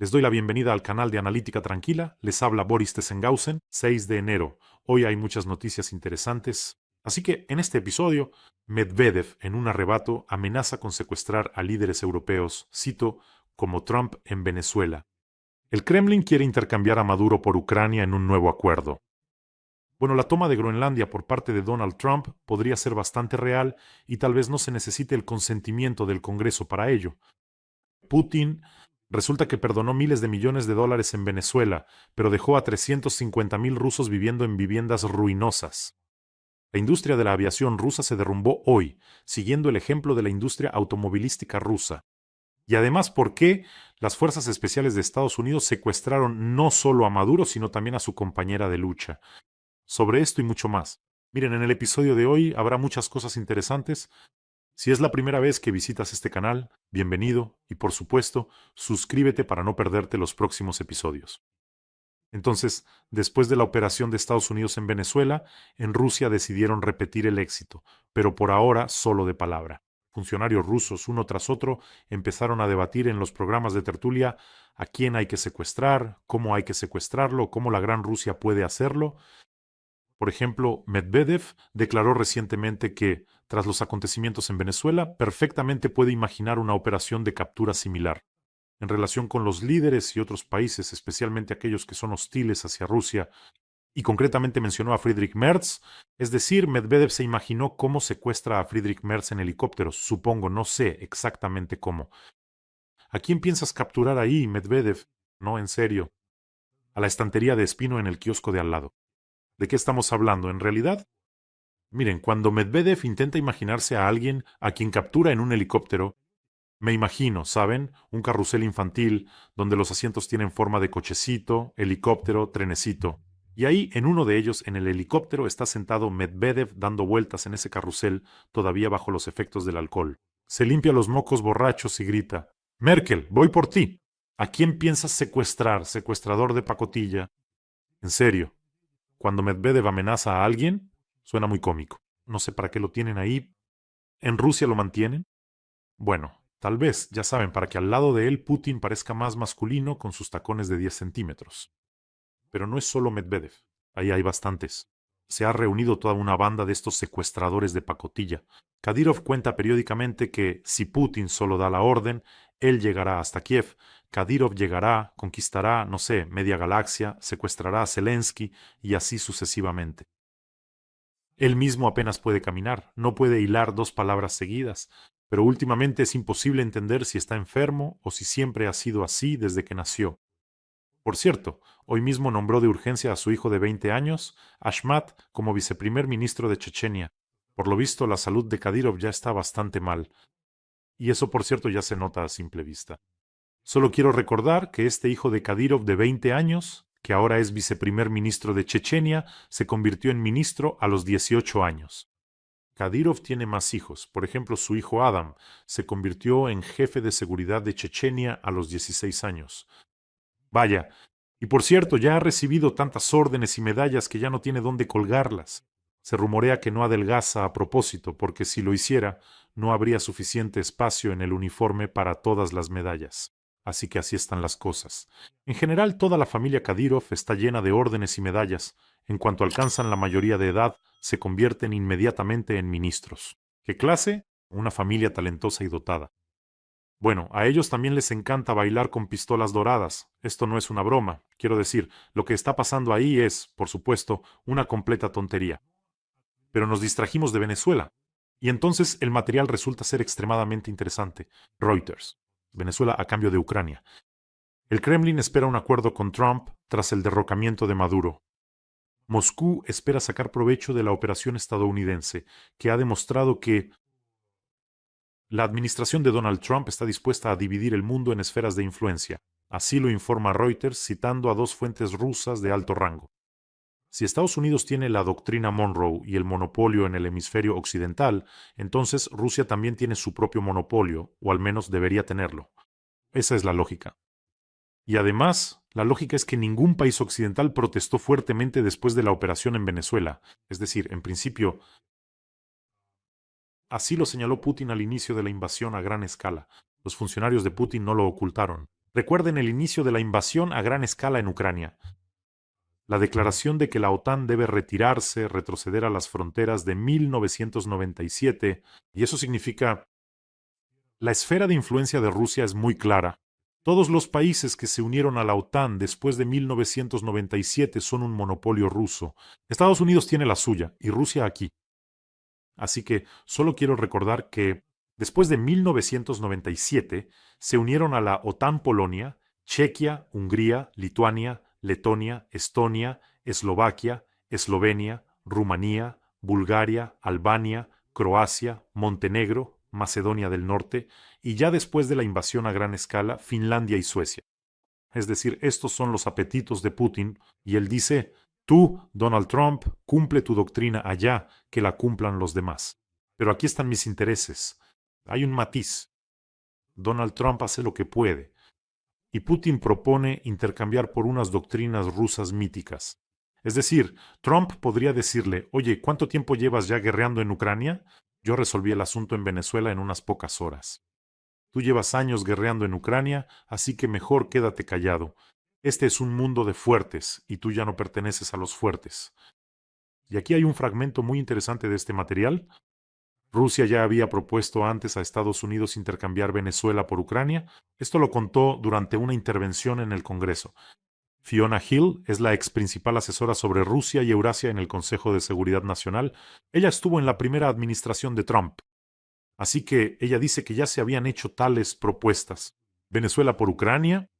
Les doy la bienvenida al canal de Analítica Tranquila. Les habla Boris Tessenhausen, 6 de enero. Hoy hay muchas noticias interesantes. Así que en este episodio, Medvedev, en un arrebato, amenaza con secuestrar a líderes europeos, cito, como Trump en Venezuela. El Kremlin quiere intercambiar a Maduro por Ucrania en un nuevo acuerdo. Bueno, la toma de Groenlandia por parte de Donald Trump podría ser bastante real y tal vez no se necesite el consentimiento del Congreso para ello. Putin resulta que perdonó miles de millones de dólares en Venezuela, pero dejó a 350.000 rusos viviendo en viviendas ruinosas. La industria de la aviación rusa se derrumbó hoy, siguiendo el ejemplo de la industria automovilística rusa. Y además, ¿por qué las fuerzas especiales de Estados Unidos secuestraron no solo a Maduro, sino también a su compañera de lucha? Sobre esto y mucho más. Miren, en el episodio de hoy habrá muchas cosas interesantes. Si es la primera vez que visitas este canal, bienvenido y por supuesto, suscríbete para no perderte los próximos episodios. Entonces, después de la operación de Estados Unidos en Venezuela, en Rusia decidieron repetir el éxito, pero por ahora solo de palabra. Funcionarios rusos, uno tras otro, empezaron a debatir en los programas de tertulia a quién hay que secuestrar, cómo hay que secuestrarlo, cómo la Gran Rusia puede hacerlo. Por ejemplo, Medvedev declaró recientemente que, tras los acontecimientos en Venezuela, perfectamente puede imaginar una operación de captura similar. En relación con los líderes y otros países, especialmente aquellos que son hostiles hacia Rusia, y concretamente mencionó a Friedrich Merz, es decir, Medvedev se imaginó cómo secuestra a Friedrich Merz en helicópteros, supongo, no sé exactamente cómo. ¿A quién piensas capturar ahí, Medvedev? No, en serio. A la estantería de Espino en el kiosco de al lado. ¿De qué estamos hablando? En realidad, miren, cuando Medvedev intenta imaginarse a alguien a quien captura en un helicóptero, me imagino, ¿saben? Un carrusel infantil donde los asientos tienen forma de cochecito, helicóptero, trenecito. Y ahí, en uno de ellos, en el helicóptero, está sentado Medvedev dando vueltas en ese carrusel, todavía bajo los efectos del alcohol. Se limpia los mocos borrachos y grita: Merkel, voy por ti. ¿A quién piensas secuestrar, secuestrador de pacotilla? En serio, cuando Medvedev amenaza a alguien, suena muy cómico. No sé para qué lo tienen ahí. ¿En Rusia lo mantienen? Bueno, tal vez, ya saben, para que al lado de él Putin parezca más masculino con sus tacones de 10 centímetros. Pero no es solo Medvedev. Ahí hay bastantes. Se ha reunido toda una banda de estos secuestradores de pacotilla. Kadyrov cuenta periódicamente que si Putin solo da la orden, él llegará hasta Kiev. Kadyrov llegará, conquistará, no sé, media galaxia, secuestrará a Zelensky y así sucesivamente. Él mismo apenas puede caminar, no puede hilar dos palabras seguidas, pero últimamente es imposible entender si está enfermo o si siempre ha sido así desde que nació. Por cierto, hoy mismo nombró de urgencia a su hijo de 20 años, Ashmat, como viceprimer ministro de Chechenia. Por lo visto, la salud de Kadyrov ya está bastante mal, y eso por cierto ya se nota a simple vista. Solo quiero recordar que este hijo de Kadyrov de 20 años, que ahora es viceprimer ministro de Chechenia, se convirtió en ministro a los 18 años. Kadyrov tiene más hijos. Por ejemplo, su hijo Adam se convirtió en jefe de seguridad de Chechenia a los 16 años. Vaya, y por cierto, ya ha recibido tantas órdenes y medallas que ya no tiene dónde colgarlas. Se rumorea que no adelgaza a propósito, porque si lo hiciera, no habría suficiente espacio en el uniforme para todas las medallas. Así que así están las cosas. En general, toda la familia Kadyrov está llena de órdenes y medallas. En cuanto alcanzan la mayoría de edad, se convierten inmediatamente en ministros. ¿Qué clase? Una familia talentosa y dotada. Bueno, a ellos también les encanta bailar con pistolas doradas. Esto no es una broma. Quiero decir, lo que está pasando ahí es, por supuesto, una completa tontería. Pero nos distrajimos de Venezuela. Y entonces el material resulta ser extremadamente interesante. Reuters. Venezuela a cambio de Ucrania. El Kremlin espera un acuerdo con Trump tras el derrocamiento de Maduro. Moscú espera sacar provecho de la operación estadounidense, que ha demostrado que la administración de Donald Trump está dispuesta a dividir el mundo en esferas de influencia. Así lo informa Reuters citando a dos fuentes rusas de alto rango. Si Estados Unidos tiene la doctrina Monroe y el monopolio en el hemisferio occidental, entonces Rusia también tiene su propio monopolio, o al menos debería tenerlo. Esa es la lógica. Y además, la lógica es que ningún país occidental protestó fuertemente después de la operación en Venezuela. Es decir, en principio, así lo señaló Putin al inicio de la invasión a gran escala. Los funcionarios de Putin no lo ocultaron. Recuerden el inicio de la invasión a gran escala en Ucrania. La declaración de que la OTAN debe retirarse, retroceder a las fronteras de 1997, y eso significa la esfera de influencia de Rusia es muy clara. Todos los países que se unieron a la OTAN después de 1997 son un monopolio ruso. Estados Unidos tiene la suya y Rusia aquí. Así que solo quiero recordar que después de 1997 se unieron a la OTAN Polonia, Chequia, Hungría, Lituania, Letonia, Estonia, Eslovaquia, Eslovenia, Rumanía, Bulgaria, Albania, Croacia, Montenegro, Macedonia del Norte y ya después de la invasión a gran escala, Finlandia y Suecia. Es decir, estos son los apetitos de Putin y él dice, tú, Donald Trump, cumple tu doctrina allá, que la cumplan los demás. Pero aquí están mis intereses. Hay un matiz. Donald Trump hace lo que puede y Putin propone intercambiar por unas doctrinas rusas míticas. Es decir, Trump podría decirle, oye, ¿cuánto tiempo llevas ya guerreando en Ucrania? Yo resolví el asunto en Venezuela en unas pocas horas. Tú llevas años guerreando en Ucrania, así que mejor quédate callado. Este es un mundo de fuertes y tú ya no perteneces a los fuertes. Y aquí hay un fragmento muy interesante de este material. Rusia ya había propuesto antes a Estados Unidos intercambiar Venezuela por Ucrania. Esto lo contó durante una intervención en el Congreso. Fiona Hill es la ex principal asesora sobre Rusia y Eurasia en el Consejo de Seguridad Nacional. Ella estuvo en la primera administración de Trump. Así que ella dice que ya se habían hecho tales propuestas. Venezuela por Ucrania.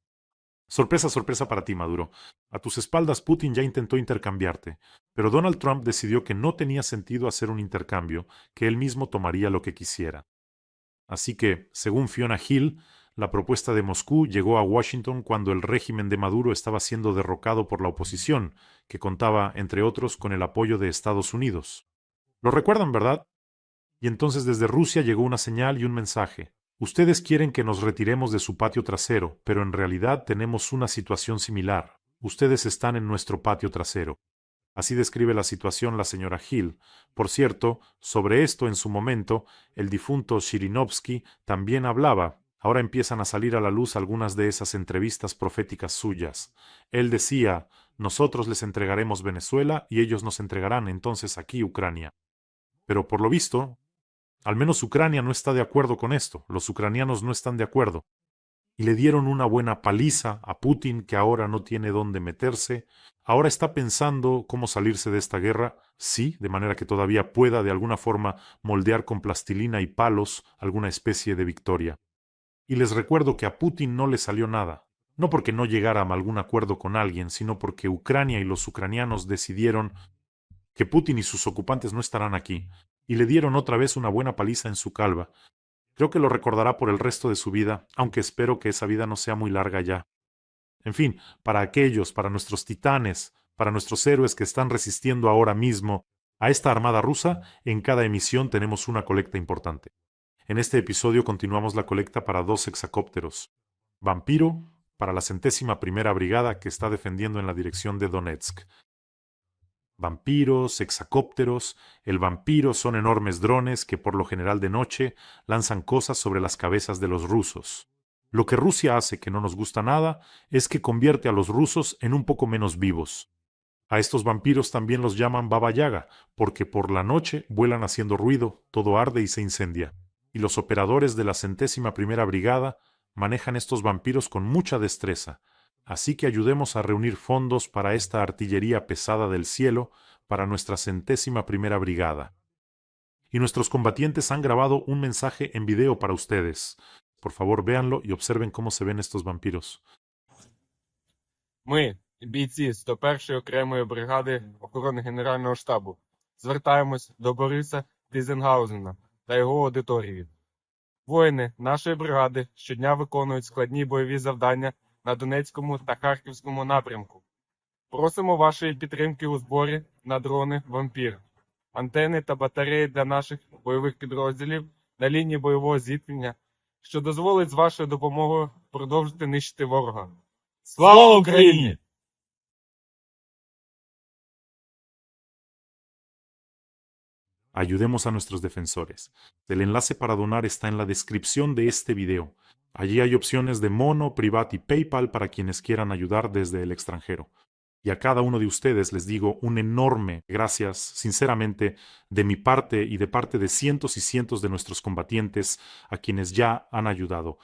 Sorpresa, sorpresa para ti, Maduro. A tus espaldas Putin ya intentó intercambiarte, pero Donald Trump decidió que no tenía sentido hacer un intercambio, que él mismo tomaría lo que quisiera. Así que, según Fiona Hill, la propuesta de Moscú llegó a Washington cuando el régimen de Maduro estaba siendo derrocado por la oposición, que contaba, entre otros, con el apoyo de Estados Unidos. ¿Lo recuerdan, verdad? Y entonces desde Rusia llegó una señal y un mensaje. Ustedes quieren que nos retiremos de su patio trasero, pero en realidad tenemos una situación similar. Ustedes están en nuestro patio trasero. Así describe la situación la señora Hill. Por cierto, sobre esto en su momento, el difunto Shirinovsky también hablaba. Ahora empiezan a salir a la luz algunas de esas entrevistas proféticas suyas. Él decía, nosotros les entregaremos Venezuela y ellos nos entregarán entonces aquí Ucrania. Pero por lo visto, al menos Ucrania no está de acuerdo con esto, los ucranianos no están de acuerdo. Y le dieron una buena paliza a Putin, que ahora no tiene dónde meterse, ahora está pensando cómo salirse de esta guerra, sí, de manera que todavía pueda de alguna forma moldear con plastilina y palos alguna especie de victoria. Y les recuerdo que a Putin no le salió nada, no porque no llegara a algún acuerdo con alguien, sino porque Ucrania y los ucranianos decidieron que Putin y sus ocupantes no estarán aquí, y le dieron otra vez una buena paliza en su calva. Creo que lo recordará por el resto de su vida, aunque espero que esa vida no sea muy larga ya. En fin, para aquellos, para nuestros titanes, para nuestros héroes que están resistiendo ahora mismo a esta armada rusa, en cada emisión tenemos una colecta importante. En este episodio continuamos la colecta para 2 hexacópteros. Vampiro, para la 101ª Brigada que está defendiendo en la dirección de Donetsk. Vampiros, hexacópteros. El vampiro son enormes drones que por lo general de noche lanzan cosas sobre las cabezas de los rusos. Lo que Rusia hace que no nos gusta nada es que convierte a los rusos en un poco menos vivos. A estos vampiros también los llaman Baba Yaga, porque por la noche vuelan haciendo ruido, todo arde y se incendia. Y los operadores de la 101ª Brigada manejan estos vampiros con mucha destreza, así que ayudemos a reunir fondos para esta artillería pesada del cielo, para nuestra 101ª Brigada. Y nuestros combatientes han grabado un mensaje en video para ustedes. Por favor, véanlo y observen cómo se ven estos vampiros. Ми, бійці 101-ї окремої бригади охорони Генерального штабу, звертаємось до Бориса Тізенгаузена та його аудиторії. Воїни нашої бригади щодня виконують складні бойові завдання на Донецькому та Харківському напрямку. Просимо вашої підтримки у зборі на дрони «Вампір», антени та батареї для наших бойових підрозділів на лінії бойового зіткнення, що дозволить з вашою допомогою продовжити нищити ворога. Слава Україні! Ayudemos a nuestros defensores. El enlace para donar está en la descripción de este video. Allí hay opciones de Mono, Privat y PayPal para quienes quieran ayudar desde el extranjero. Y a cada uno de ustedes les digo un enorme gracias, sinceramente, de mi parte y de parte de cientos y cientos de nuestros combatientes a quienes ya han ayudado.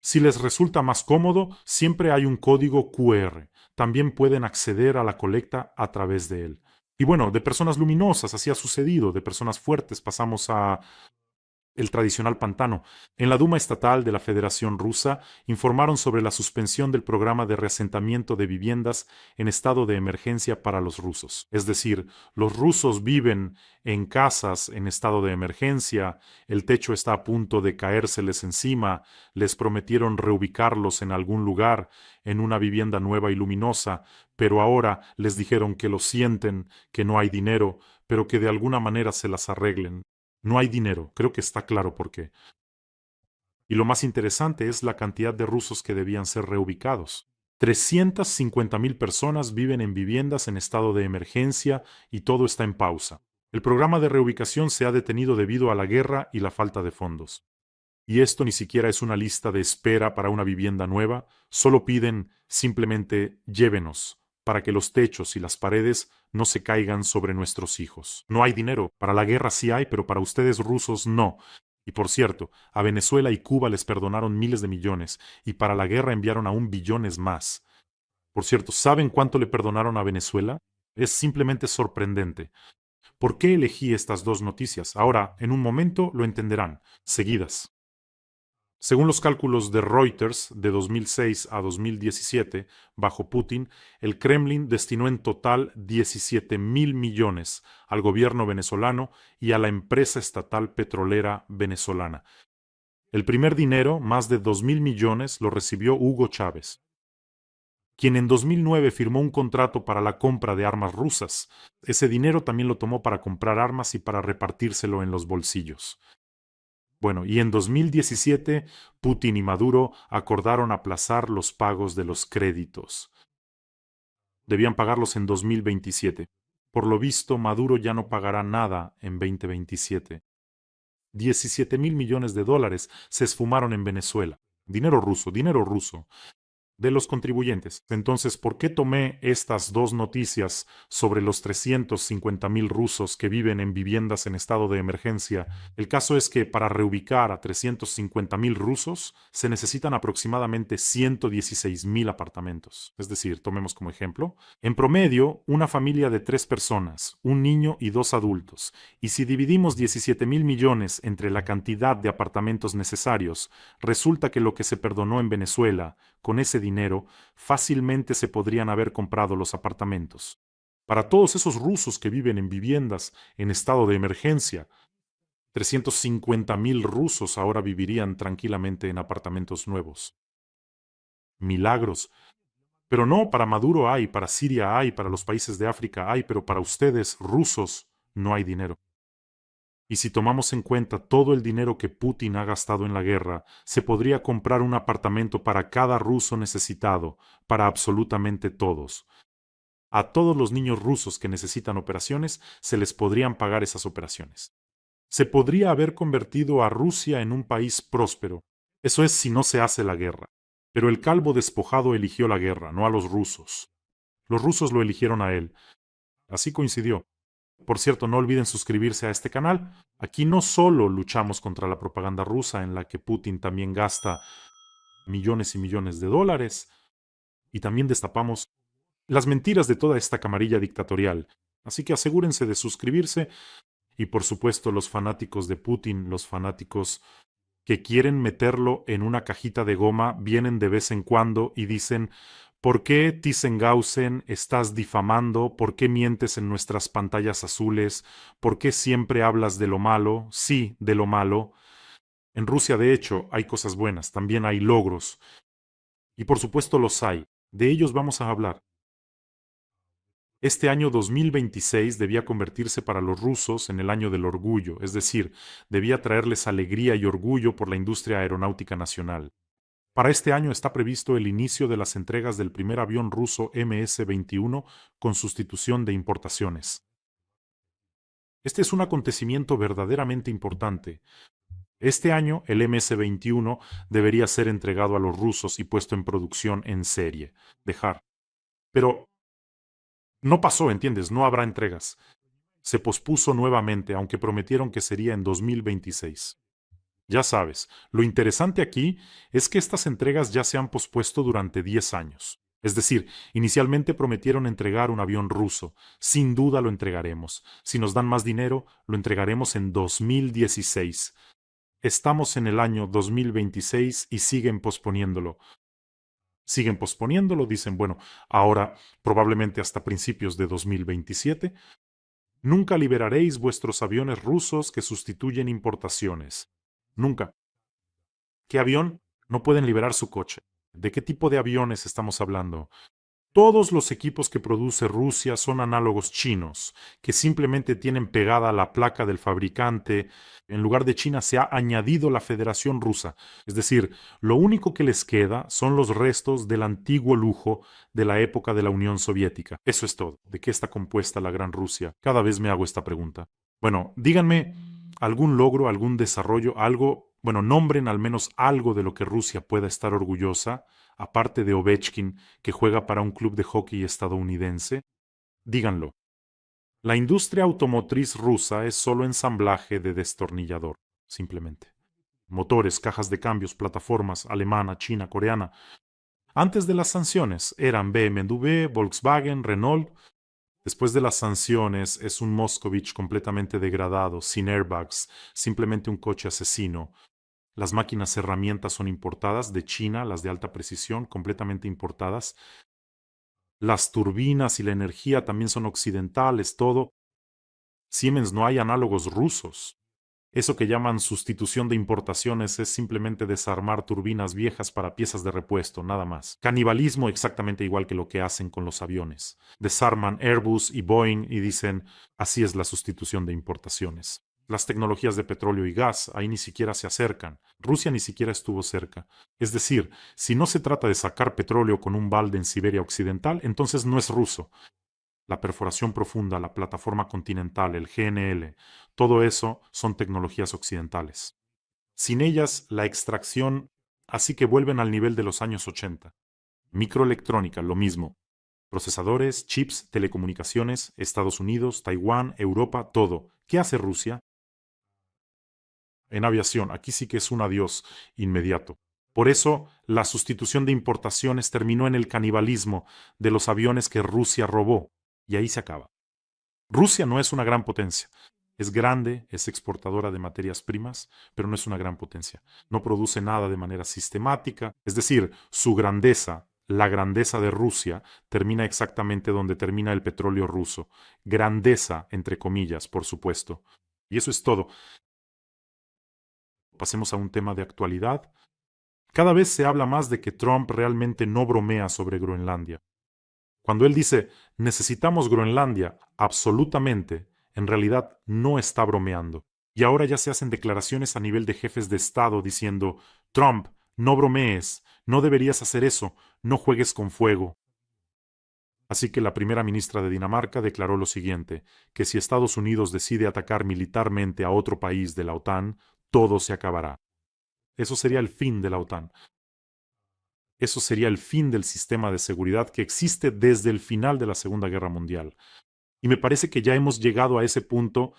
Si les resulta más cómodo, siempre hay un código QR. También pueden acceder a la colecta a través de él. Y bueno, de personas luminosas, así ha sucedido, de personas fuertes pasamos a el tradicional pantano. En la Duma Estatal de la Federación Rusa informaron sobre la suspensión del programa de reasentamiento de viviendas en estado de emergencia para los rusos. Es decir, los rusos viven en casas en estado de emergencia, el techo está a punto de caérseles encima, les prometieron reubicarlos en algún lugar, en una vivienda nueva y luminosa, pero ahora les dijeron que lo sienten, que no hay dinero, pero que de alguna manera se las arreglen. No hay dinero, creo que está claro por qué. Y lo más interesante es la cantidad de rusos que debían ser reubicados. 350.000 personas viven en viviendas en estado de emergencia y todo está en pausa. El programa de reubicación se ha detenido debido a la guerra y la falta de fondos. Y esto ni siquiera es una lista de espera para una vivienda nueva, solo piden simplemente llévenos, para que los techos y las paredes no se caigan sobre nuestros hijos. No hay dinero, para la guerra sí hay, pero para ustedes rusos no. Y por cierto, a Venezuela y Cuba les perdonaron miles de millones, y para la guerra enviaron aún billones más. Por cierto, ¿saben cuánto le perdonaron a Venezuela? Es simplemente sorprendente. ¿Por qué elegí estas dos noticias? Ahora, en un momento lo entenderán, seguidas. Según los cálculos de Reuters de 2006 a 2017, bajo Putin, el Kremlin destinó en total 17.000 millones al gobierno venezolano y a la empresa estatal petrolera venezolana. El primer dinero, más de 2.000 millones, lo recibió Hugo Chávez, quien en 2009 firmó un contrato para la compra de armas rusas. Ese dinero también lo tomó para comprar armas y para repartírselo en los bolsillos. Bueno, y en 2017, Putin y Maduro acordaron aplazar los pagos de los créditos. Debían pagarlos en 2027. Por lo visto, Maduro ya no pagará nada en 2027. 17.000 millones de dólares se esfumaron en Venezuela. Dinero ruso de los contribuyentes. Entonces, ¿por qué tomé estas dos noticias sobre los 350.000 rusos que viven en viviendas en estado de emergencia? El caso es que para reubicar a 350.000 rusos se necesitan aproximadamente 116.000 apartamentos. Es decir, tomemos como ejemplo, en promedio, una familia de 3 personas, un niño y 2 adultos. Y si dividimos 17.000 millones entre la cantidad de apartamentos necesarios, resulta que lo que se perdonó en Venezuela, con ese dinero, fácilmente se podrían haber comprado los apartamentos. Para todos esos rusos que viven en viviendas en estado de emergencia, 350.000 rusos ahora vivirían tranquilamente en apartamentos nuevos. Milagros. Pero no, para Maduro hay, para Siria hay, para los países de África hay, pero para ustedes, rusos, no hay dinero. Y si tomamos en cuenta todo el dinero que Putin ha gastado en la guerra, se podría comprar un apartamento para cada ruso necesitado, para absolutamente todos. A todos los niños rusos que necesitan operaciones, se les podrían pagar esas operaciones. Se podría haber convertido a Rusia en un país próspero. Eso es si no se hace la guerra. Pero el calvo despojado eligió la guerra, no a los rusos. Los rusos lo eligieron a él. Así coincidió. Por cierto, no olviden suscribirse a este canal. Aquí no solo luchamos contra la propaganda rusa, en la que Putin también gasta millones y millones de dólares, y también destapamos las mentiras de toda esta camarilla dictatorial. Así que asegúrense de suscribirse y por supuesto los fanáticos de Putin, los fanáticos que quieren meterlo en una cajita de goma, vienen de vez en cuando y dicen: ¿por qué, Tissenhausen, estás difamando? ¿Por qué mientes en nuestras pantallas azules? ¿Por qué siempre hablas de lo malo? Sí, de lo malo. En Rusia, de hecho, hay cosas buenas, también hay logros. Y por supuesto los hay. De ellos vamos a hablar. Este año 2026 debía convertirse para los rusos en el año del orgullo, es decir, debía traerles alegría y orgullo por la industria aeronáutica nacional. Para este año está previsto el inicio de las entregas del primer avión ruso MS-21 con sustitución de importaciones. Este es un acontecimiento verdaderamente importante. Este año el MS-21 debería ser entregado a los rusos y puesto en producción en serie. Dejar. Pero no pasó, ¿entiendes? No habrá entregas. Se pospuso nuevamente, aunque prometieron que sería en 2026. Ya sabes, lo interesante aquí es que estas entregas ya se han pospuesto durante 10 años. Es decir, inicialmente prometieron entregar un avión ruso. Sin duda lo entregaremos. Si nos dan más dinero, lo entregaremos en 2016. Estamos en el año 2026 y siguen posponiéndolo. Siguen posponiéndolo, dicen, bueno, ahora probablemente hasta principios de 2027. Nunca liberaréis vuestros aviones rusos que sustituyen importaciones. Nunca. ¿Qué avión? No pueden liberar su coche. ¿De qué tipo de aviones estamos hablando? Todos los equipos que produce Rusia son análogos chinos, que simplemente tienen pegada la placa del fabricante. En lugar de China se ha añadido la Federación Rusa. Es decir, lo único que les queda son los restos del antiguo lujo de la época de la Unión Soviética. Eso es todo. ¿De qué está compuesta la Gran Rusia? Cada vez me hago esta pregunta. Bueno, díganme algún logro, algún desarrollo, algo, bueno, nombren al menos algo de lo que Rusia pueda estar orgullosa, aparte de Ovechkin, que juega para un club de hockey estadounidense. Díganlo. La industria automotriz rusa es solo ensamblaje de destornillador, simplemente. Motores, cajas de cambios, plataformas, alemana, china, coreana. Antes de las sanciones eran BMW, Volkswagen, Renault. Después de las sanciones es un Moscovich completamente degradado, sin airbags, simplemente un coche asesino. Las máquinas herramientas son importadas de China, las de alta precisión, completamente importadas. Las turbinas y la energía también son occidentales, todo. Siemens, no hay análogos rusos. Eso que llaman sustitución de importaciones es simplemente desarmar turbinas viejas para piezas de repuesto, nada más. Canibalismo exactamente igual que lo que hacen con los aviones. Desarman Airbus y Boeing y dicen, así es la sustitución de importaciones. Las tecnologías de petróleo y gas ahí ni siquiera se acercan. Rusia ni siquiera estuvo cerca. Es decir, si no se trata de sacar petróleo con un balde en Siberia Occidental, entonces no es ruso. La perforación profunda, la plataforma continental, el GNL, todo eso son tecnologías occidentales. Sin ellas, la extracción, así que vuelven al nivel de los años 80. Microelectrónica, lo mismo. Procesadores, chips, telecomunicaciones, Estados Unidos, Taiwán, Europa, todo. ¿Qué hace Rusia? En aviación, aquí sí que es un adiós inmediato. Por eso, la sustitución de importaciones terminó en el canibalismo de los aviones que Rusia robó, y ahí se acaba. Rusia no es una gran potencia. Es grande, es exportadora de materias primas, pero no es una gran potencia. No produce nada de manera sistemática. Es decir, su grandeza, la grandeza de Rusia, termina exactamente donde termina el petróleo ruso. Grandeza, entre comillas, por supuesto. Y eso es todo. Pasemos a un tema de actualidad. Cada vez se habla más de que Trump realmente no bromea sobre Groenlandia. Cuando él dice, necesitamos Groenlandia, absolutamente, en realidad no está bromeando. Y ahora ya se hacen declaraciones a nivel de jefes de Estado diciendo, Trump, no bromees, no deberías hacer eso, no juegues con fuego. Así que la primera ministra de Dinamarca declaró lo siguiente, que si Estados Unidos decide atacar militarmente a otro país de la OTAN, todo se acabará. Eso sería el fin de la OTAN. Eso sería el fin del sistema de seguridad que existe desde el final de la Segunda Guerra Mundial. Y me parece que ya hemos llegado a ese punto.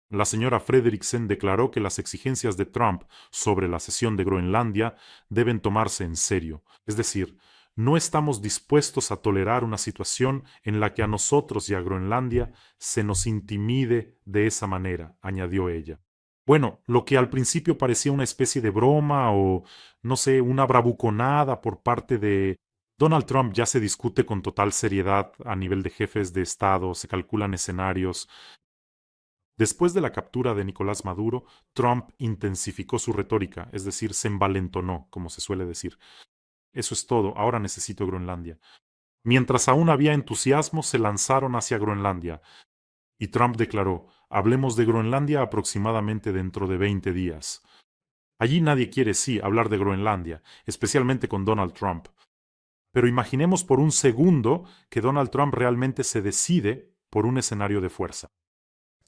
La señora Frederiksen declaró que las exigencias de Trump sobre la cesión de Groenlandia deben tomarse en serio. Es decir, no estamos dispuestos a tolerar una situación en la que a nosotros y a Groenlandia se nos intimide de esa manera, añadió ella. Bueno, lo que al principio parecía una especie de broma o, no sé, una bravuconada por parte de Donald Trump ya se discute con total seriedad a nivel de jefes de Estado, se calculan escenarios. Después de la captura de Nicolás Maduro, Trump intensificó su retórica, es decir, se envalentonó, como se suele decir. Eso es todo, ahora necesito Groenlandia. Mientras aún había entusiasmo, se lanzaron hacia Groenlandia. Y Trump declaró, hablemos de Groenlandia aproximadamente dentro de 20 días. Allí nadie quiere, sí, hablar de Groenlandia, especialmente con Donald Trump. Pero imaginemos por un segundo que Donald Trump realmente se decide por un escenario de fuerza.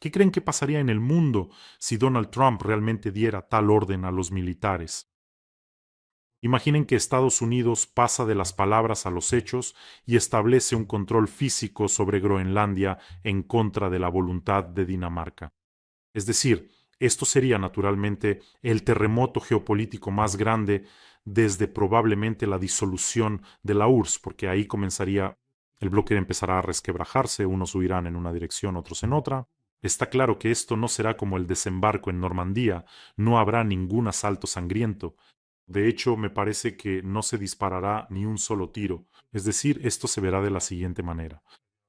¿Qué creen que pasaría en el mundo si Donald Trump realmente diera tal orden a los militares? Imaginen que Estados Unidos pasa de las palabras a los hechos y establece un control físico sobre Groenlandia en contra de la voluntad de Dinamarca. Es decir, esto sería naturalmente el terremoto geopolítico más grande desde probablemente la disolución de la URSS, porque ahí comenzaría el bloque empezará a resquebrajarse, unos huirán en una dirección, otros en otra. Está claro que esto no será como el desembarco en Normandía, no habrá ningún asalto sangriento. De hecho, me parece que no se disparará ni un solo tiro. Es decir, esto se verá de la siguiente manera.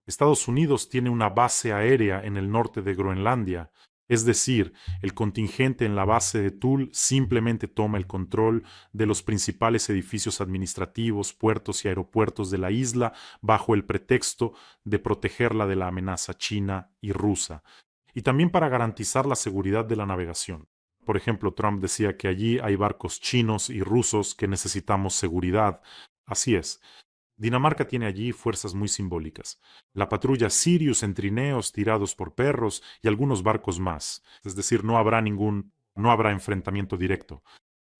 Estados Unidos tiene una base aérea en el norte de Groenlandia, es decir, el contingente en la base de Thule simplemente toma el control de los principales edificios administrativos, puertos y aeropuertos de la isla bajo el pretexto de protegerla de la amenaza china y rusa, y también para garantizar la seguridad de la navegación. Por ejemplo, Trump decía que allí hay barcos chinos y rusos que necesitamos seguridad. Así es. Dinamarca tiene allí fuerzas muy simbólicas. La patrulla Sirius en trineos tirados por perros y algunos barcos más. Es decir, no habrá enfrentamiento directo.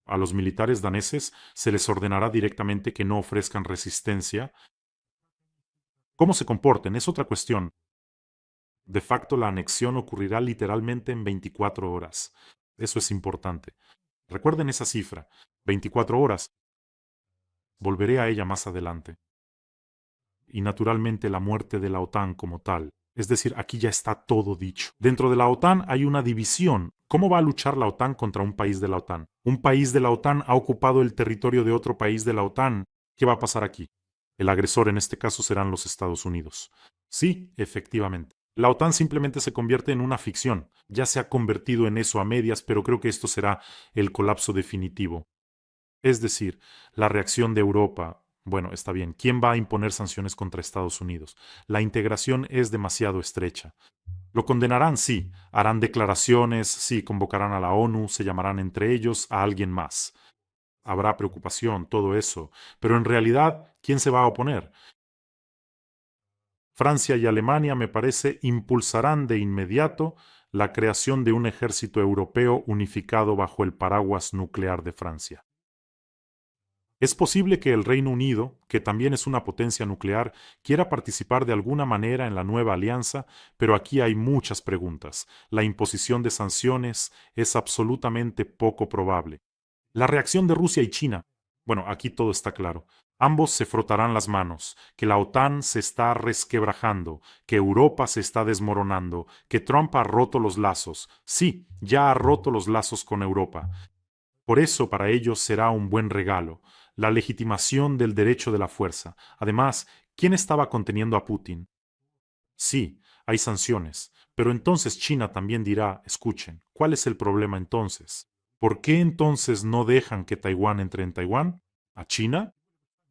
A los militares daneses se les ordenará directamente que no ofrezcan resistencia. ¿Cómo se comporten? Es otra cuestión. De facto, la anexión ocurrirá literalmente en 24 horas. Eso es importante. Recuerden esa cifra, 24 horas. Volveré a ella más adelante. Y naturalmente la muerte de la OTAN como tal. Es decir, aquí ya está todo dicho. Dentro de la OTAN hay una división. ¿Cómo va a luchar la OTAN contra un país de la OTAN? Un país de la OTAN ha ocupado el territorio de otro país de la OTAN. ¿Qué va a pasar aquí? El agresor en este caso serán los Estados Unidos. Sí, efectivamente. La OTAN simplemente se convierte en una ficción. Ya se ha convertido en eso a medias, pero creo que esto será el colapso definitivo. Es decir, la reacción de Europa. Bueno, está bien. ¿Quién va a imponer sanciones contra Estados Unidos? La integración es demasiado estrecha. Lo condenarán, sí. Harán declaraciones, sí. Convocarán a la ONU, se llamarán entre ellos a alguien más. Habrá preocupación, todo eso. Pero en realidad, ¿quién se va a oponer? Francia y Alemania, me parece, impulsarán de inmediato la creación de un ejército europeo unificado bajo el paraguas nuclear de Francia. Es posible que el Reino Unido, que también es una potencia nuclear, quiera participar de alguna manera en la nueva alianza, pero aquí hay muchas preguntas. La imposición de sanciones es absolutamente poco probable. La reacción de Rusia y China. Bueno, aquí todo está claro. Ambos se frotarán las manos, que la OTAN se está resquebrajando, que Europa se está desmoronando, que Trump ha roto los lazos. Sí, ya ha roto los lazos con Europa. Por eso para ellos será un buen regalo, la legitimación del derecho de la fuerza. Además, ¿quién estaba conteniendo a Putin? Sí, hay sanciones, pero entonces China también dirá, escuchen, ¿cuál es el problema entonces? ¿Por qué entonces no dejan que Taiwán entre en Taiwán? ¿A China?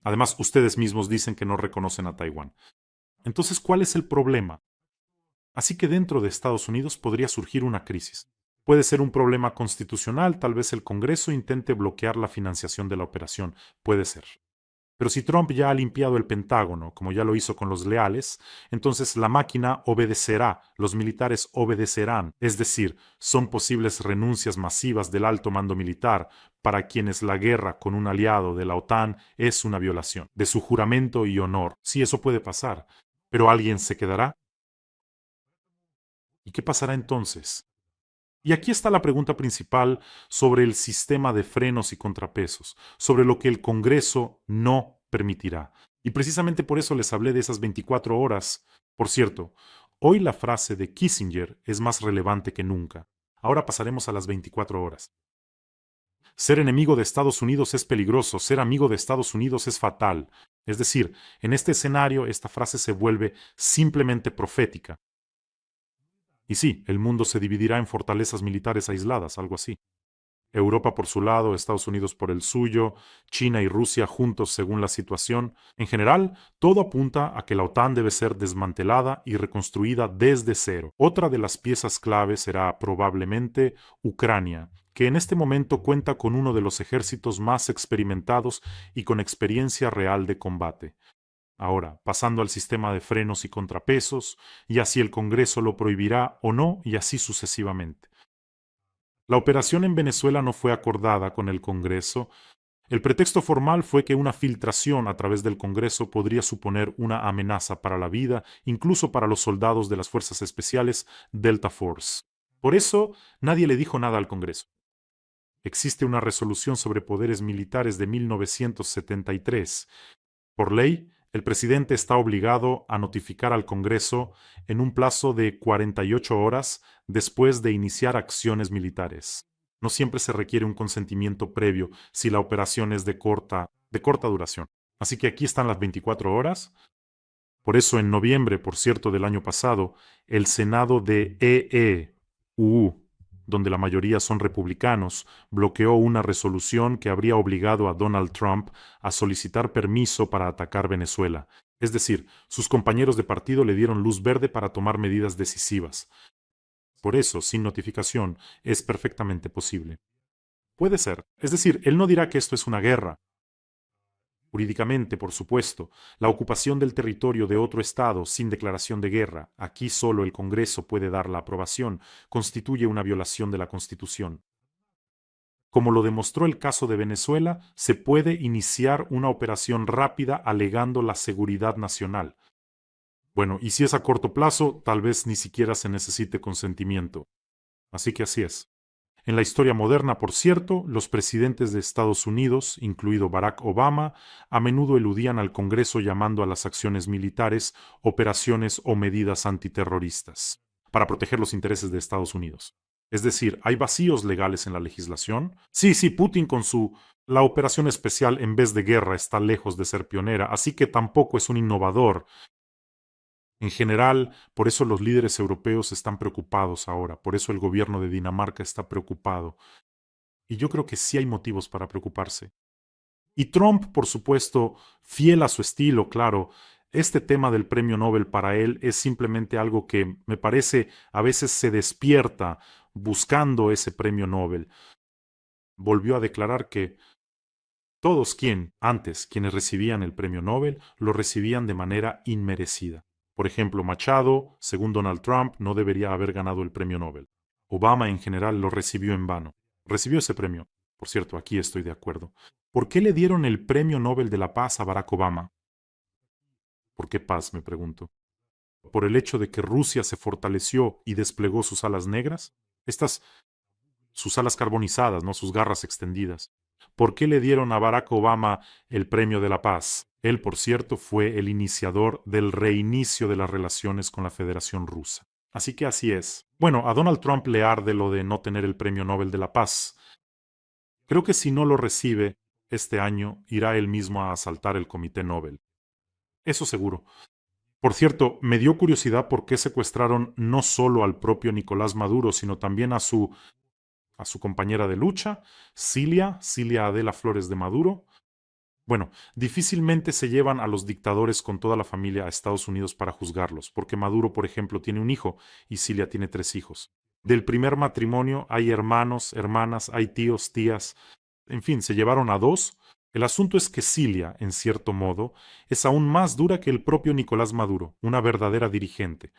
Además, ustedes mismos dicen que no reconocen a Taiwán. Entonces, ¿cuál es el problema? Así que dentro de Estados Unidos podría surgir una crisis. Puede ser un problema constitucional, tal vez el Congreso intente bloquear la financiación de la operación, puede ser. Pero si Trump ya ha limpiado el Pentágono, como ya lo hizo con los leales, entonces la máquina obedecerá, los militares obedecerán, es decir, son posibles renuncias masivas del alto mando militar, para quienes la guerra con un aliado de la OTAN es una violación de su juramento y honor. Sí, eso puede pasar, pero ¿alguien se quedará? ¿Y qué pasará entonces? Y aquí está la pregunta principal sobre el sistema de frenos y contrapesos, sobre lo que el Congreso no permitirá. Y precisamente por eso les hablé de esas 24 horas. Por cierto, hoy la frase de Kissinger es más relevante que nunca. Ahora pasaremos a las 24 horas. Ser enemigo de Estados Unidos es peligroso, ser amigo de Estados Unidos es fatal. Es decir, en este escenario esta frase se vuelve simplemente profética. Y sí, el mundo se dividirá en fortalezas militares aisladas, algo así. Europa por su lado, Estados Unidos por el suyo, China y Rusia juntos según la situación. En general, todo apunta a que la OTAN debe ser desmantelada y reconstruida desde cero. Otra de las piezas clave será probablemente Ucrania, que en este momento cuenta con uno de los ejércitos más experimentados y con experiencia real de combate. ahora, pasando al sistema de frenos y contrapesos, y así el Congreso lo prohibirá o no, y así sucesivamente. La operación en Venezuela no fue acordada con el Congreso. El pretexto formal fue que una filtración a través del Congreso podría suponer una amenaza para la vida, incluso para los soldados de las fuerzas especiales Delta Force. Por eso, nadie le dijo nada al Congreso. Existe una resolución sobre poderes militares de 1973. Por ley, el presidente está obligado a notificar al Congreso en un plazo de 48 horas después de iniciar acciones militares. No siempre se requiere un consentimiento previo si la operación es de corta duración. Así que aquí están las 24 horas. Por eso, en noviembre, por cierto, del año pasado, el Senado de EEU, donde la mayoría son republicanos, bloqueó una resolución que habría obligado a Donald Trump a solicitar permiso para atacar Venezuela. Es decir, sus compañeros de partido le dieron luz verde para tomar medidas decisivas. Por eso, sin notificación, es perfectamente posible. Puede ser. Es decir, él no dirá que esto es una guerra. Jurídicamente, por supuesto, la ocupación del territorio de otro Estado sin declaración de guerra, aquí solo el Congreso puede dar la aprobación, constituye una violación de la Constitución. Como lo demostró el caso de Venezuela, se puede iniciar una operación rápida alegando la seguridad nacional. Bueno, y si es a corto plazo, tal vez ni siquiera se necesite consentimiento. Así que así es. En la historia moderna, por cierto, los presidentes de Estados Unidos, incluido Barack Obama, a menudo eludían al Congreso llamando a las acciones militares operaciones o medidas antiterroristas, para proteger los intereses de Estados Unidos. Es decir, ¿hay vacíos legales en la legislación? Sí, Putin con su la operación especial en vez de guerra está lejos de ser pionera, así que tampoco es un innovador. En general, por eso los líderes europeos están preocupados ahora, por eso el gobierno de Dinamarca está preocupado. Y yo creo que sí hay motivos para preocuparse. Y Trump, por supuesto, fiel a su estilo, claro, este tema del premio Nobel para él es simplemente algo que me parece a veces se despierta buscando ese premio Nobel. Volvió a declarar que todos quienes recibían el premio Nobel, lo recibían de manera inmerecida. Por ejemplo, Machado, según Donald Trump, no debería haber ganado el premio Nobel. Obama en general lo recibió en vano. Recibió ese premio. Por cierto, aquí estoy de acuerdo. ¿Por qué le dieron el premio Nobel de la Paz a Barack Obama? ¿Por qué paz, me pregunto? ¿Por el hecho de que Rusia se fortaleció y desplegó sus alas negras? Sus alas carbonizadas, ¿no? Sus garras extendidas. ¿Por qué le dieron a Barack Obama el premio de la paz? Él, por cierto, fue el iniciador del reinicio de las relaciones con la Federación Rusa. Así que así es. Bueno, a Donald Trump le arde lo de no tener el premio Nobel de la Paz. Creo que si no lo recibe este año, irá él mismo a asaltar el Comité Nobel. Eso seguro. Por cierto, me dio curiosidad por qué secuestraron no solo al propio Nicolás Maduro, sino también a su compañera de lucha, Cilia Adela Flores de Maduro. Bueno, difícilmente se llevan a los dictadores con toda la familia a Estados Unidos para juzgarlos, porque Maduro, por ejemplo, tiene un hijo y Cilia tiene 3 hijos. Del primer matrimonio hay hermanos, hermanas, hay tíos, tías, en fin, se llevaron a 2. El asunto es que Cilia, en cierto modo, es aún más dura que el propio Nicolás Maduro, una verdadera dirigente.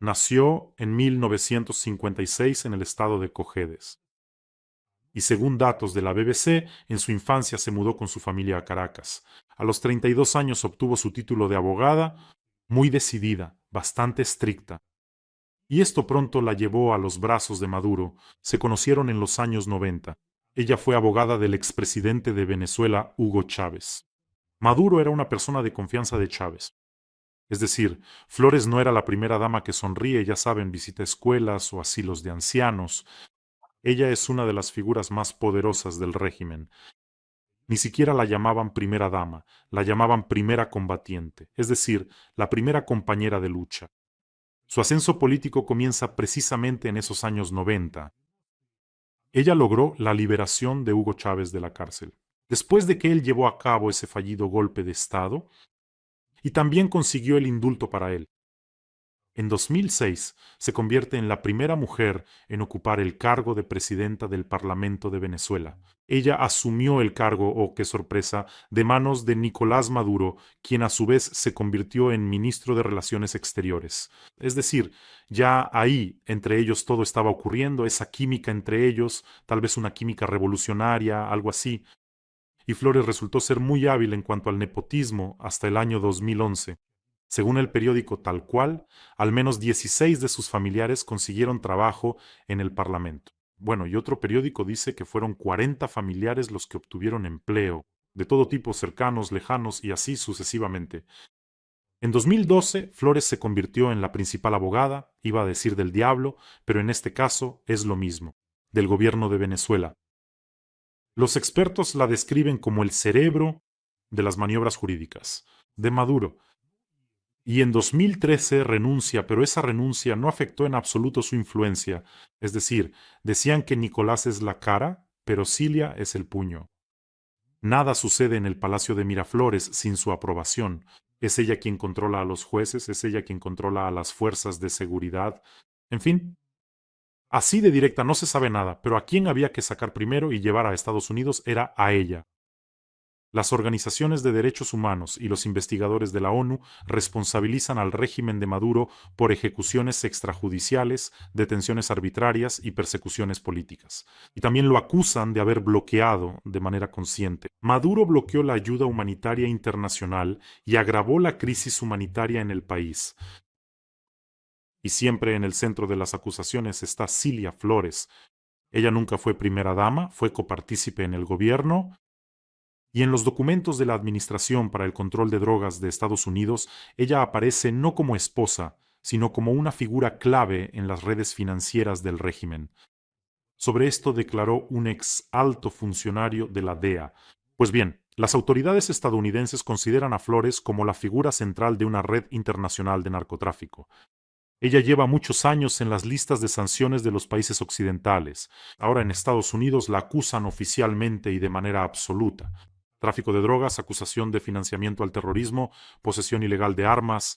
Nació en 1956 en el estado de Cojedes. Y según datos de la BBC, en su infancia se mudó con su familia a Caracas. A los 32 años obtuvo su título de abogada, muy decidida, bastante estricta. Y esto pronto la llevó a los brazos de Maduro. Se conocieron en los años 90. Ella fue abogada del expresidente de Venezuela, Hugo Chávez. Maduro era una persona de confianza de Chávez. Es decir, Flores no era la primera dama que sonríe, ya saben, visita escuelas o asilos de ancianos. Ella es una de las figuras más poderosas del régimen. Ni siquiera la llamaban primera dama, la llamaban primera combatiente, es decir, la primera compañera de lucha. Su ascenso político comienza precisamente en esos años 90. Ella logró la liberación de Hugo Chávez de la cárcel, después de que él llevó a cabo ese fallido golpe de Estado, y también consiguió el indulto para él. En 2006 se convierte en la primera mujer en ocupar el cargo de presidenta del Parlamento de Venezuela. Ella asumió el cargo, oh qué sorpresa, de manos de Nicolás Maduro, quien a su vez se convirtió en ministro de Relaciones Exteriores. Es decir, ya ahí entre ellos todo estaba ocurriendo, esa química entre ellos, tal vez una química revolucionaria, algo así. Y Flores resultó ser muy hábil en cuanto al nepotismo hasta el año 2011. Según el periódico Tal Cual, al menos 16 de sus familiares consiguieron trabajo en el Parlamento. Bueno, y otro periódico dice que fueron 40 familiares los que obtuvieron empleo, de todo tipo, cercanos, lejanos y así sucesivamente. En 2012, Flores se convirtió en la principal abogada, iba a decir del diablo, pero en este caso es lo mismo, del gobierno de Venezuela. Los expertos la describen como el cerebro de las maniobras jurídicas de Maduro. Y en 2013 renuncia, pero esa renuncia no afectó en absoluto su influencia. Es decir, decían que Nicolás es la cara, pero Cilia es el puño. Nada sucede en el Palacio de Miraflores sin su aprobación. Es ella quien controla a los jueces, es ella quien controla a las fuerzas de seguridad. En fin, así de directa no se sabe nada, pero a quien había que sacar primero y llevar a Estados Unidos era a ella. Las organizaciones de derechos humanos y los investigadores de la ONU responsabilizan al régimen de Maduro por ejecuciones extrajudiciales, detenciones arbitrarias y persecuciones políticas. Y también lo acusan de haber bloqueado de manera consciente. Maduro bloqueó la ayuda humanitaria internacional y agravó la crisis humanitaria en el país. Y siempre en el centro de las acusaciones está Cilia Flores. Ella nunca fue primera dama, fue copartícipe en el gobierno. Y en los documentos de la Administración para el Control de Drogas de Estados Unidos, ella aparece no como esposa, sino como una figura clave en las redes financieras del régimen. Sobre esto declaró un ex alto funcionario de la DEA. Pues bien, las autoridades estadounidenses consideran a Flores como la figura central de una red internacional de narcotráfico. Ella lleva muchos años en las listas de sanciones de los países occidentales. Ahora en Estados Unidos la acusan oficialmente y de manera absoluta. Tráfico de drogas, acusación de financiamiento al terrorismo, posesión ilegal de armas.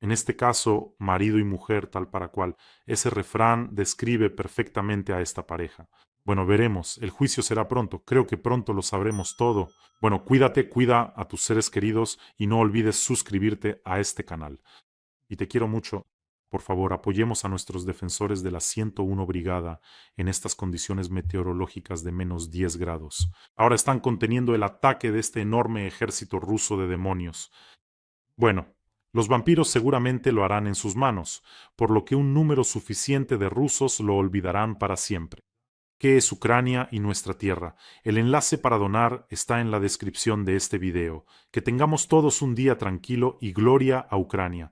En este caso, marido y mujer tal para cual. Ese refrán describe perfectamente a esta pareja. Bueno, veremos. El juicio será pronto. Creo que pronto lo sabremos todo. Bueno, cuídate, cuida a tus seres queridos y no olvides suscribirte a este canal. Y te quiero mucho. Por favor, apoyemos a nuestros defensores de la 101 Brigada en estas condiciones meteorológicas de menos 10 grados. Ahora están conteniendo el ataque de este enorme ejército ruso de demonios. Bueno, los vampiros seguramente lo harán en sus manos, por lo que un número suficiente de rusos lo olvidarán para siempre. ¿Qué es Ucrania y nuestra tierra? El enlace para donar está en la descripción de este video. Que tengamos todos un día tranquilo y gloria a Ucrania.